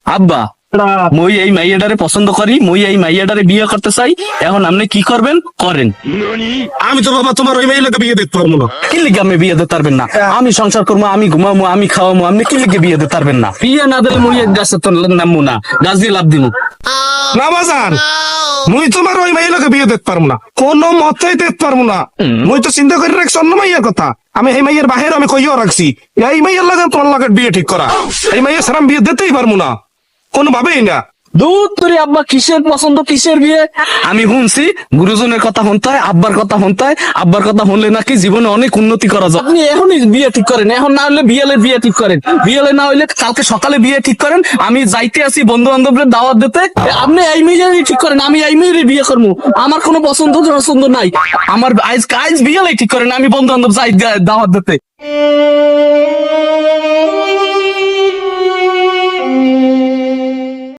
আব্বা মই এই মাইয়াটারে পছন্দ করি, মই এই মাইয়াটারে বিয়ে করতে চাই। এখন আপনি কি করবেন করেন। আমি তো বাবা তোমার ওই মেয়ে লোকে বিয়ে দেখতে পারবো না। কি লিগে আপনি বিয়ে দিতে পারবেন না? আমি সংসার করবো, আমি ঘুমাবো, আমি খাওয়াবো, আপনি কি লিগে বিয়ে দিতে পারবেন না? বিয়ে না দিলে মই গাছে তো নামবো না, গাছ দিয়ে লাভ দিব। না বাজান, মুই তোমার ওই মেয়ে লোকে বিয়ে দেখতে পারবো না, কোনো মতেই দেখতে পারবো না। মুই তো চিন্তা করে রাখছি অন্য মাইয়ের কথা। আমি এই মাইয়ের বাহির আমি কইও রাখছি এই মাইয়ের লাগে তোমার লাগে বিয়ে ঠিক করা। এই মাইয়ের সারাম বিয়ে দিতেই পারবো না, কোনো ভাবেই না। দূর তোরে আব্বা, কিসের পছন্দ কিসের বিয়ে? আমি শুনছি গুরুজনের কথা শুনতে হয়, আব্বার কথা শুনতে হয়, আব্বার কথা শুনলে নাকি জীবনে অনেক উন্নতি করা যায়। আপনি এখনই বিয়ে ঠিক করেন, এখন না হলে বিয়ে ঠিক করেন, বিয়ে না হইলে কালকে সকালে বিয়ে ঠিক করেন। আমি যাইতে আছি বন্ধু বান্ধবদের দাওয়াত দিতে, আপনি এই মেয়েরই ঠিক করেন, আমি এই মেয়েরই বিয়ে করবো। আমার কোনো পছন্দ নাই, আমার আজ বিয়ে ঠিক করেন, আমি বন্ধু বান্ধব যাই দাওয়াত দিতে।